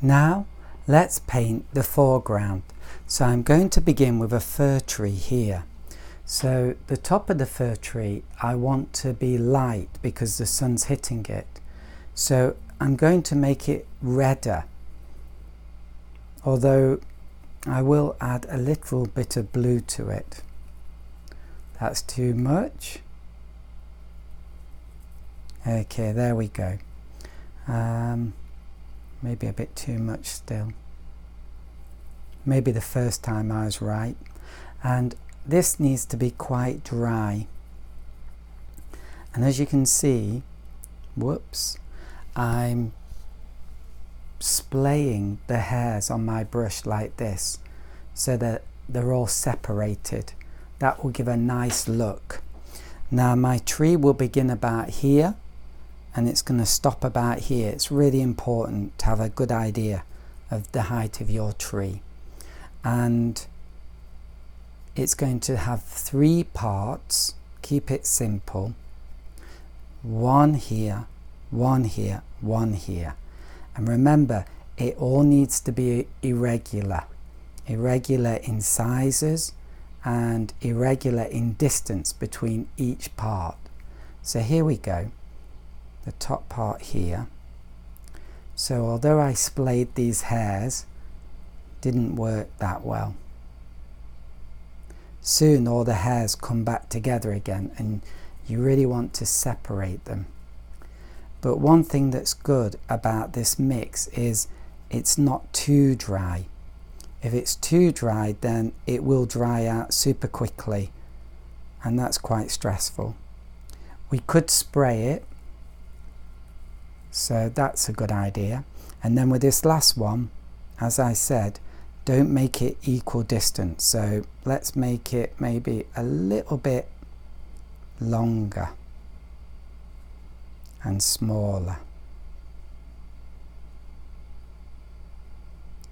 Now let's paint the foreground. So I'm going to begin with a fir tree here. So the top of the fir tree I want to be light because the sun's hitting it. So I'm going to make it redder, although I will add a little bit of blue to it. That's too much. Okay, there we go. Maybe a bit too much still. Maybe the first time I was right. And this needs to be quite dry. And as you can see, whoops, I'm splaying the hairs on my brush like this so that they're all separated. That will give a nice look. Now my tree will begin about here and it's going to stop about here. It's really important to have a good idea of the height of your tree. And it's going to have 3 parts. Keep it simple. 1 here, 1 here, 1 here. And remember, it all needs to be irregular. Irregular in sizes and irregular in distance between each part. So here we go. The top part here. So although I splayed these hairs, didn't work that well. Soon all the hairs come back together again and you really want to separate them. But one thing that's good about this mix is it's not too dry. If it's too dry, then it will dry out super quickly and that's quite stressful. We could spray it, so that's a good idea. And then with this last one, as I said, don't make it equal distance. So let's make it maybe a little bit longer and smaller.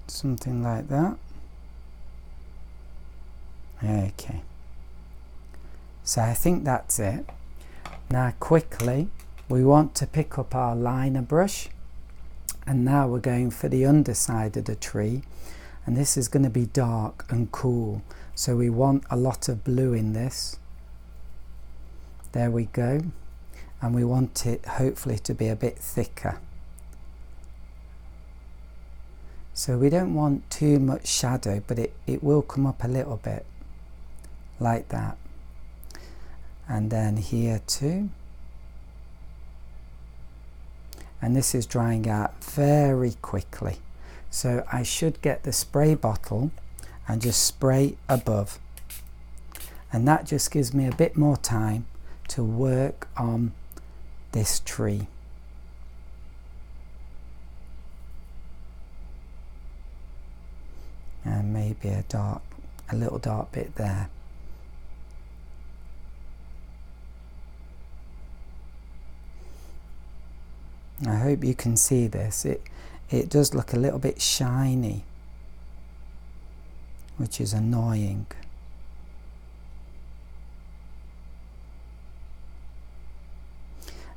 Something like that. Okay. So I think that's it. Now quickly, we want to pick up our liner brush. And now we're going for the underside of the tree. And this is going to be dark and cool. So we want a lot of blue in this. There we go. And we want it hopefully to be a bit thicker. So we don't want too much shadow, but it will come up a little bit. Like that. And then here too. And this is drying out very quickly. So I should get the spray bottle and just spray above. And that just gives me a bit more time to work on this tree. And maybe a little dark bit there. I hope you can see this. It does look a little bit shiny, which is annoying.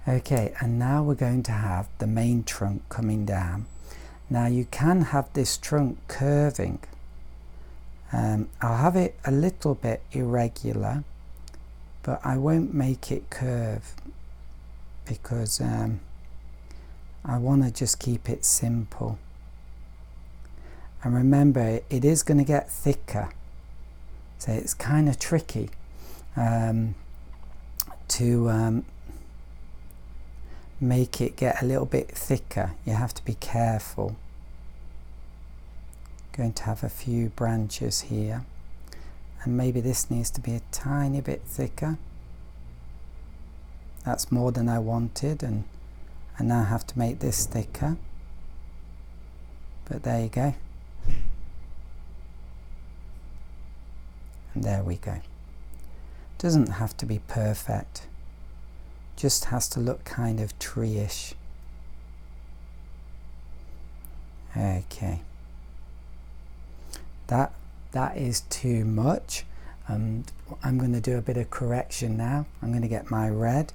Okay, and now we're going to have the main trunk coming down. Now you can have this trunk curving. I'll have it a little bit irregular, but I won't make it curve because I want to just keep it simple. And remember, it is going to get thicker, so it's kind of tricky to make it get a little bit thicker. You have to be careful. Going to have a few branches here, and maybe this needs to be a tiny bit thicker. That's more than I wanted, and I now have to make this thicker, but there you go. And there we go. Doesn't have to be perfect, just has to look kind of tree-ish. Okay, that is too much. I'm going to do a bit of correction now. I'm going to get my red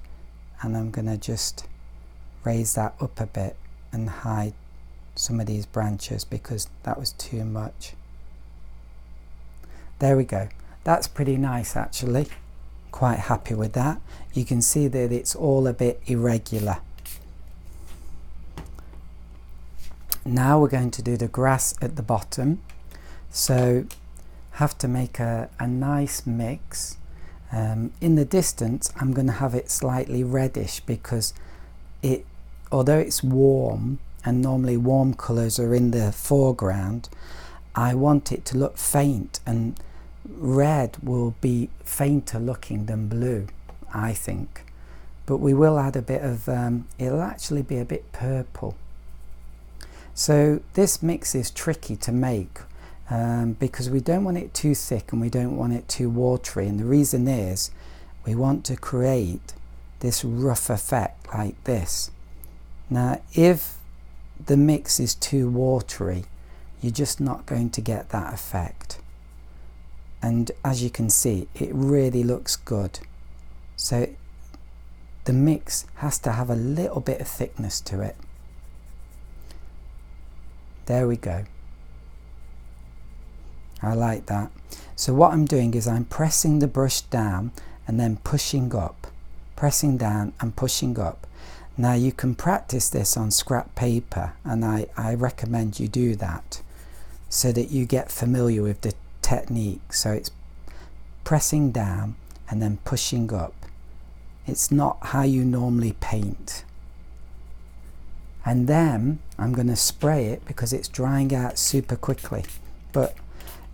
and I'm going to just raise that up a bit and hide some of these branches because that was too much. There we go. That's pretty nice actually. Quite happy with that. You can see that it's all a bit irregular. Now we're going to do the grass at the bottom. So have to make a nice mix. In the distance I'm going to have it slightly reddish because although it's warm and normally warm colours are in the foreground, I want it to look faint, and red will be fainter looking than blue, I think. But we will add a bit of, it'll actually be a bit purple. So this mix is tricky to make because we don't want it too thick and we don't want it too watery, and the reason is we want to create this rough effect like this. Now if the mix is too watery, you're just not going to get that effect, and as you can see it really looks good. So the mix has to have a little bit of thickness to it. There we go. I like that. So what I'm doing is I'm pressing the brush down and then pushing up, pressing down and pushing up. Now you can practice this on scrap paper, and I recommend you do that so that you get familiar with the technique. So it's pressing down and then pushing up. It's not how you normally paint. And then I'm going to spray it because it's drying out super quickly.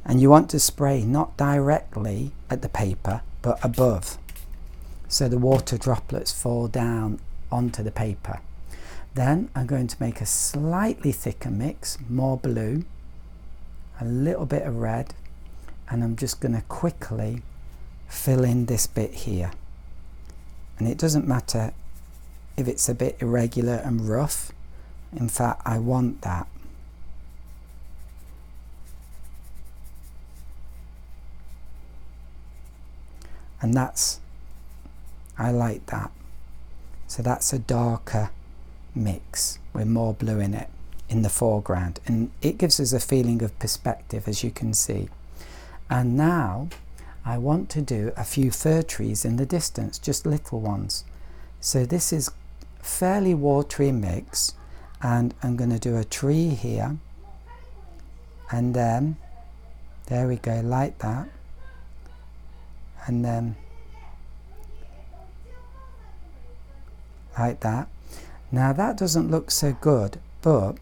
And you want to spray not directly at the paper but above, so the water droplets fall down onto the paper. Then I'm going to make a slightly thicker mix, more blue, a little bit of red, and I'm just going to quickly fill in this bit here. And it doesn't matter if it's a bit irregular and rough. In fact, I want that. And I like that. So that's a darker mix with more blue in it in the foreground, and it gives us a feeling of perspective, as you can see. And now I want to do a few fir trees in the distance, just little ones. So this is fairly watery mix, and I'm going to do a tree here, and then there we go, like that, and then like that. Now that doesn't look so good, but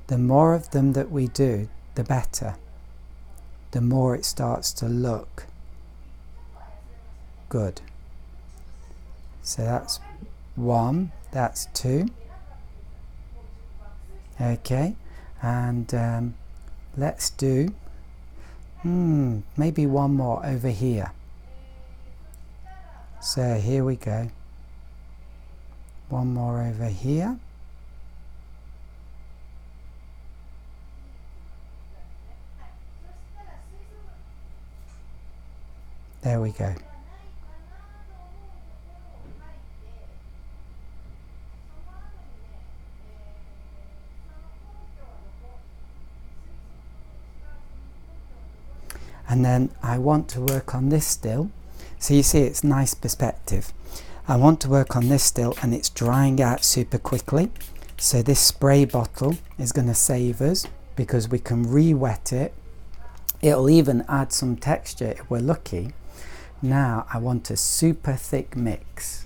the more of them that we do, the better. The more it starts to look good. So that's one, that's two. Okay, and let's do maybe one more over here. So here we go. One more over here. There we go. And then I want to work on this still. So you see it's nice perspective. I want to work on this still, and it's drying out super quickly. So this spray bottle is going to save us because we can re-wet it. It'll even add some texture if we're lucky. Now I want a super thick mix.